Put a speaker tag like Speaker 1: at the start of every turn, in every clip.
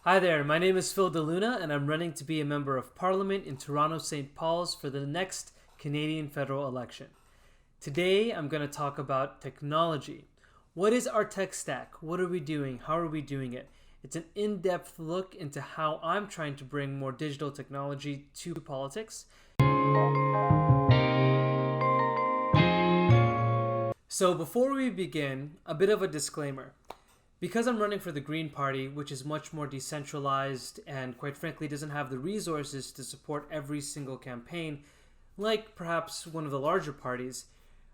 Speaker 1: Hi there, my name is Phil DeLuna and I'm running to be a member of Parliament in Toronto St. Paul's for the next Canadian federal election. Today I'm going to talk about technology. What is our tech stack? What are we doing? How are we doing it? It's an in-depth look into how I'm trying to bring more digital technology to politics. So before we begin, a bit of a disclaimer. Because I'm running for the Green Party, which is much more decentralized and quite frankly doesn't have the resources to support every single campaign, like perhaps one of the larger parties,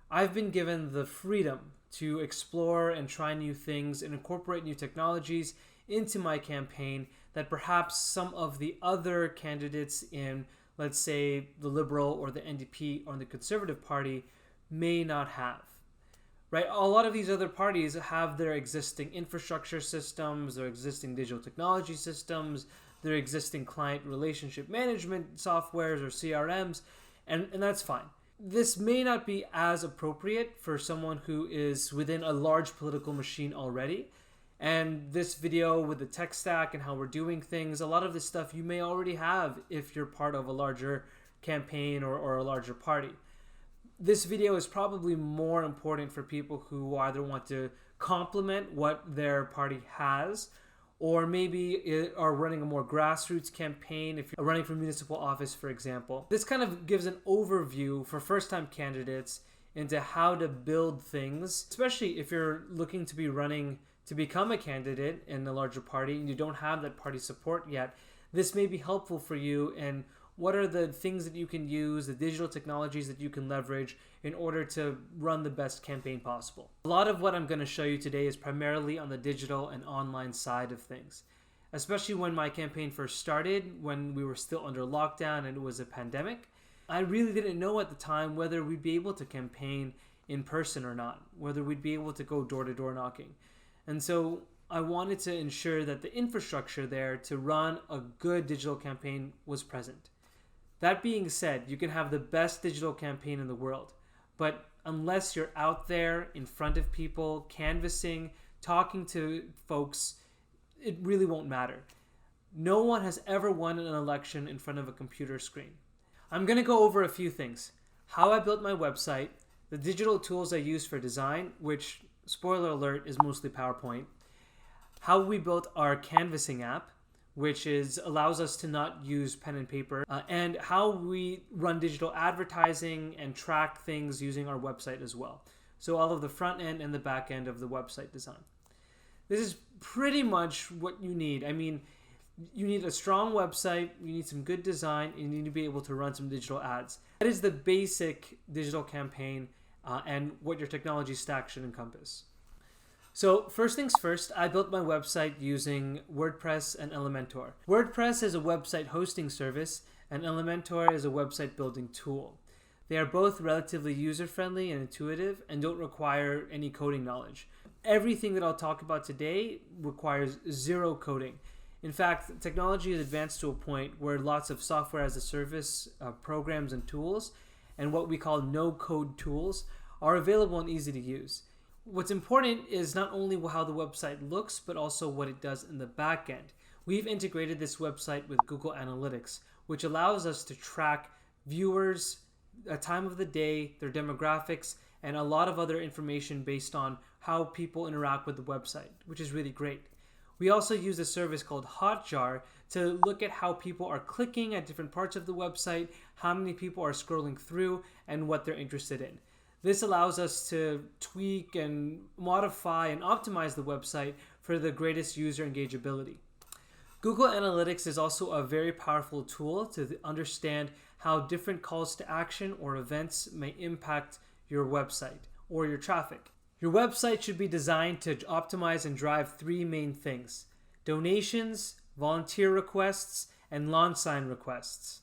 Speaker 1: I've been given the freedom to explore and try new things and incorporate new technologies into my campaign that perhaps some of the other candidates in, let's say, the Liberal or the NDP or the Conservative Party may not have. Right? A lot of these other parties have their existing infrastructure systems, their existing digital technology systems, their existing client relationship management softwares or CRMs, and that's fine. This may not be as appropriate for someone who is within a large political machine already. And this video with the tech stack and how we're doing things, a lot of this stuff you may already have if you're part of a larger campaign or a larger party. This video is probably more important for people who either want to complement what their party has or maybe are running a more grassroots campaign if you're running for municipal office, for example. This kind of gives an overview for first-time candidates into how to build things, especially if you're looking to be running to become a candidate in a larger party and you don't have that party support yet. This may be helpful for you in what are the things that you can use, the digital technologies that you can leverage in order to run the best campaign possible. A lot of what I'm going to show you today is primarily on the digital and online side of things, especially when my campaign first started, when we were still under lockdown and it was a pandemic. I really didn't know at the time whether we'd be able to campaign in person or not, whether we'd be able to go door-to-door knocking. And so I wanted to ensure that the infrastructure there to run a good digital campaign was present. That being said, you can have the best digital campaign in the world, but unless you're out there in front of people, canvassing, talking to folks, it really won't matter. No one has ever won an election in front of a computer screen. I'm going to go over a few things. How I built my website, the digital tools I use for design, which, spoiler alert, is mostly PowerPoint, how we built our canvassing app, which allows us to not use pen and paper, and how we run digital advertising and track things using our website as well. So all of the front end and the back end of the website design. This is pretty much what you need. I mean, you need a strong website, you need some good design, and you need to be able to run some digital ads. That is the basic digital campaign and what your technology stack should encompass. So first things first, I built my website using WordPress and Elementor. WordPress is a website hosting service and Elementor is a website building tool. They are both relatively user-friendly and intuitive and don't require any coding knowledge. Everything that I'll talk about today requires zero coding. In fact, technology has advanced to a point where lots of software as a service programs and tools and what we call no-code tools are available and easy to use. What's important is not only how the website looks, but also what it does in the back end. We've integrated this website with Google Analytics, which allows us to track viewers, a time of the day, their demographics, and a lot of other information based on how people interact with the website, which is really great. We also use a service called Hotjar to look at how people are clicking at different parts of the website, how many people are scrolling through, and what they're interested in. This allows us to tweak and modify and optimize the website for the greatest user engageability. Google Analytics is also a very powerful tool to understand how different calls to action or events may impact your website or your traffic. Your website should be designed to optimize and drive three main things: donations, volunteer requests, and launch sign requests.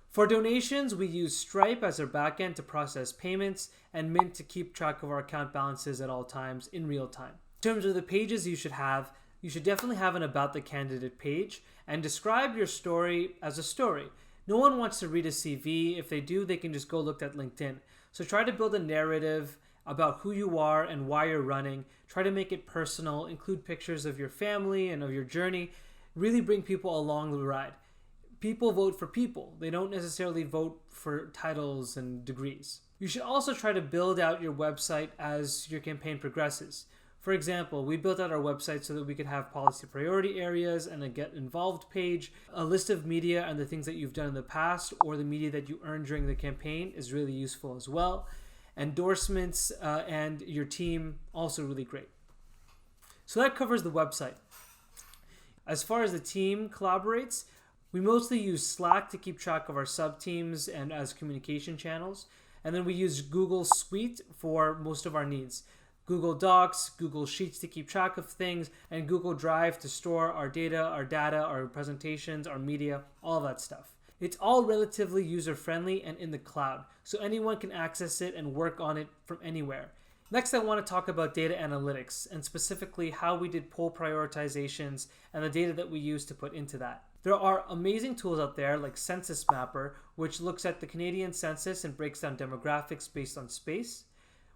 Speaker 1: For donations, we use Stripe as our backend to process payments and Mint to keep track of our account balances at all times in real time. In terms of the pages you should definitely have an About the Candidate page and describe your story as a story. No one wants to read a CV. If they do, they can just go look at LinkedIn. So try to build a narrative about who you are and why you're running. Try to make it personal, include pictures of your family and of your journey. really bring people along the ride. People vote for people. They don't necessarily vote for titles and degrees. You should also try to build out your website as your campaign progresses. For example, we built out our website so that we could have policy priority areas and a get involved page. A list of media and the things that you've done in the past or the media that you earned during the campaign is really useful as well. Endorsements and your team, also really great. So that covers the website. As far as the team collaborates, we mostly use Slack to keep track of our sub-teams and as communication channels. And then we use Google Suite for most of our needs. Google Docs, Google Sheets to keep track of things, and Google Drive to store our data, our presentations, our media, all that stuff. It's all relatively user-friendly and in the cloud, so anyone can access it and work on it from anywhere. Next, I want to talk about data analytics, and specifically how we did poll prioritizations and the data that we use to put into that. There are amazing tools out there like Census Mapper, which looks at the Canadian census and breaks down demographics based on space.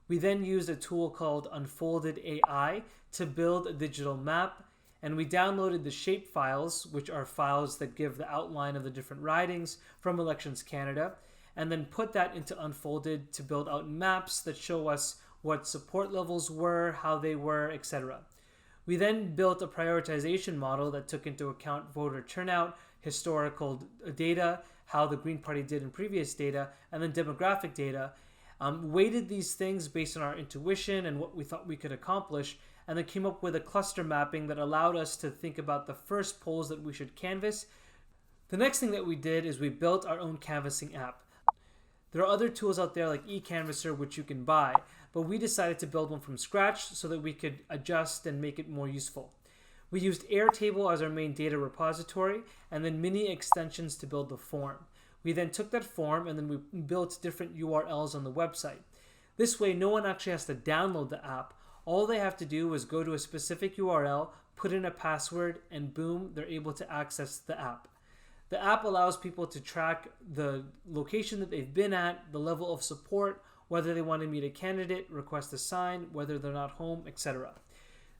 Speaker 1: We then used a tool called Unfolded AI to build a digital map, and we downloaded the shape files, which are files that give the outline of the different ridings from Elections Canada, and then put that into Unfolded to build out maps that show us what support levels were, how they were, etc. We then built a prioritization model that took into account voter turnout, historical data, how the Green Party did in previous data, and then demographic data. Weighted these things based on our intuition and what we thought we could accomplish, and then came up with a cluster mapping that allowed us to think about the first polls that we should canvass. The next thing that we did is we built our own canvassing app. There are other tools out there like eCanvasser which you can buy, but we decided to build one from scratch so that we could adjust and make it more useful. We used Airtable as our main data repository and then mini extensions to build the form. We then took that form and then we built different URLs on the website. This way, no one actually has to download the app. All they have to do is go to a specific URL, put in a password, and boom, they're able to access the app. The app allows people to track the location that they've been at, the level of support, whether they want to meet a candidate, request a sign, whether they're not home, etc.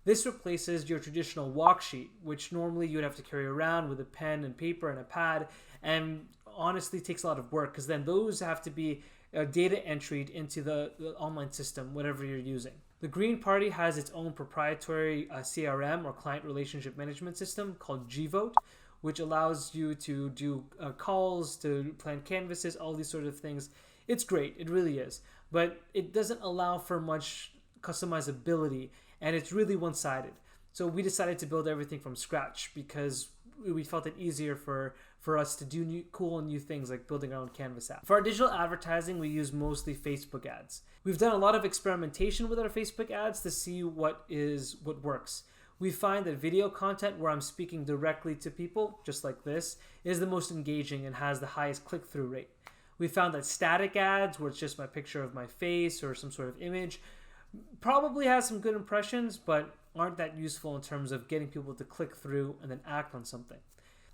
Speaker 1: This replaces your traditional walk sheet, which normally you'd have to carry around with a pen and paper and a pad, and honestly takes a lot of work because then those have to be data entered into the online system, whatever you're using. The Green Party has its own proprietary CRM or client relationship management system called GVote, which allows you to do calls, to plan canvases, all these sort of things. It's great, it really is, but it doesn't allow for much customizability and it's really one-sided. So we decided to build everything from scratch because we felt it easier for us to do cool and new things like building our own Canvas app. For our digital advertising, we use mostly Facebook ads. We've done a lot of experimentation with our Facebook ads to see what works. We find that video content where I'm speaking directly to people, just like this, is the most engaging and has the highest click-through rate. We found that static ads, where it's just my picture of my face or some sort of image, probably has some good impressions, but aren't that useful in terms of getting people to click through and then act on something.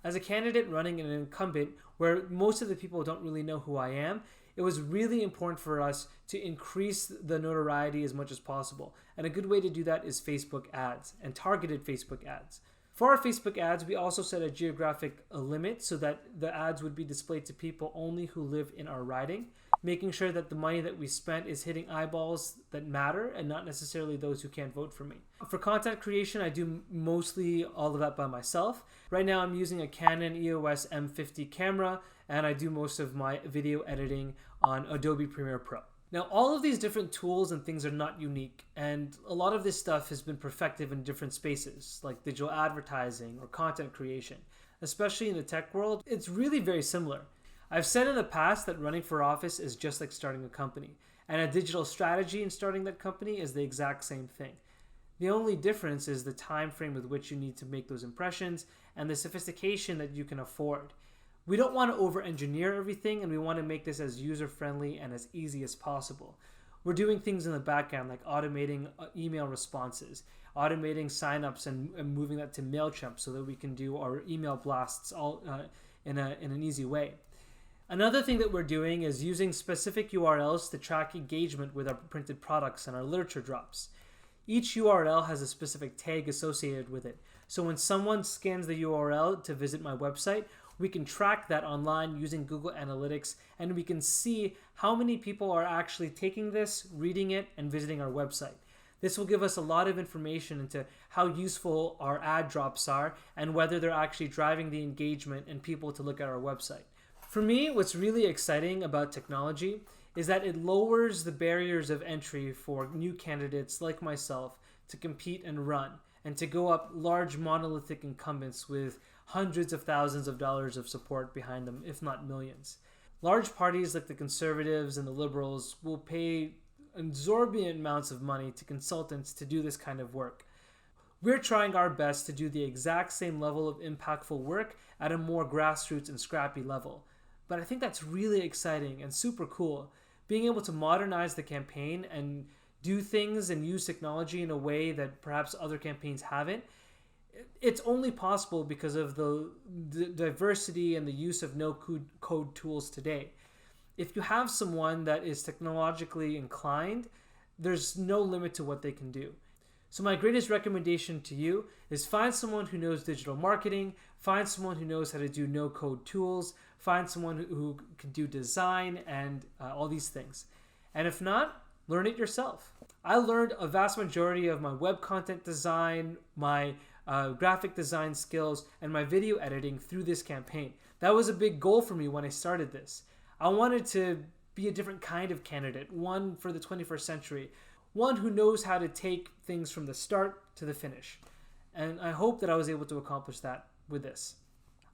Speaker 1: As a candidate running an incumbent where most of the people don't really know who I am, it was really important for us to increase the notoriety as much as possible. And a good way to do that is Facebook ads and targeted Facebook ads. For our Facebook ads, we also set a geographic limit so that the ads would be displayed to people only who live in our riding, making sure that the money that we spent is hitting eyeballs that matter and not necessarily those who can't vote for me. For content creation, I do mostly all of that by myself. Right now, I'm using a Canon EOS M50 camera, and I do most of my video editing on Adobe Premiere Pro. Now, all of these different tools and things are not unique, and a lot of this stuff has been perfected in different spaces, like digital advertising or content creation. Especially in the tech world, it's really very similar. I've said in the past that running for office is just like starting a company, and a digital strategy in starting that company is the exact same thing. The only difference is the time frame with which you need to make those impressions and the sophistication that you can afford. We don't want to over-engineer everything, and we want to make this as user-friendly and as easy as possible. We're doing things in the backend like automating email responses, automating signups and moving that to MailChimp so that we can do our email blasts all in an easy way. Another thing that we're doing is using specific URLs to track engagement with our printed products and our literature drops. Each URL has a specific tag associated with it. So when someone scans the URL to visit my website, we can track that online using Google Analytics, and we can see how many people are actually taking this, reading it, and visiting our website. This will give us a lot of information into how useful our ad drops are and whether they're actually driving the engagement and people to look at our website. For me, what's really exciting about technology is that it lowers the barriers of entry for new candidates like myself to compete and run, and to go up large monolithic incumbents with hundreds of thousands of dollars of support behind them, if not millions. Large parties like the conservatives and the liberals will pay exorbitant amounts of money to consultants to do this kind of work. We're trying our best to do the exact same level of impactful work at a more grassroots and scrappy level. But I think that's really exciting and super cool. Being able to modernize the campaign and do things and use technology in a way that perhaps other campaigns haven't, it's only possible because of the diversity and the use of no-code tools today. If you have someone that is technologically inclined, there's no limit to what they can do. So my greatest recommendation to you is find someone who knows digital marketing, find someone who knows how to do no-code tools, find someone who can do design and all these things. And if not, learn it yourself. I learned a vast majority of my web content design, my graphic design skills, and my video editing through this campaign. That was a big goal for me when I started this. I wanted to be a different kind of candidate, one for the 21st century, one who knows how to take things from the start to the finish. And I hope that I was able to accomplish that with this.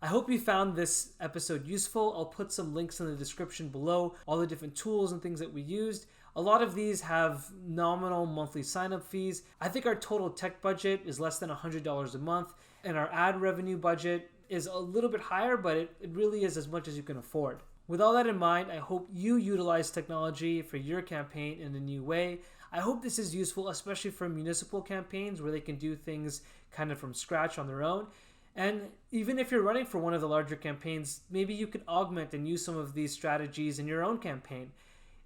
Speaker 1: I hope you found this episode useful. I'll put some links in the description below, all the different tools and things that we used. A lot of these have nominal monthly sign-up fees. I think our total tech budget is less than $100 a month, and our ad revenue budget is a little bit higher, but it really is as much as you can afford. With all that in mind, I hope you utilize technology for your campaign in a new way. I hope this is useful, especially for municipal campaigns where they can do things kind of from scratch on their own. And even if you're running for one of the larger campaigns, maybe you can augment and use some of these strategies in your own campaign.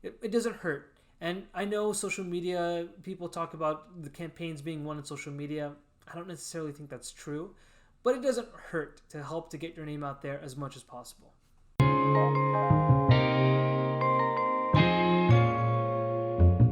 Speaker 1: It doesn't hurt. And I know social media, people talk about the campaigns being won on social media. I don't necessarily think that's true, but it doesn't hurt to help to get your name out there as much as possible.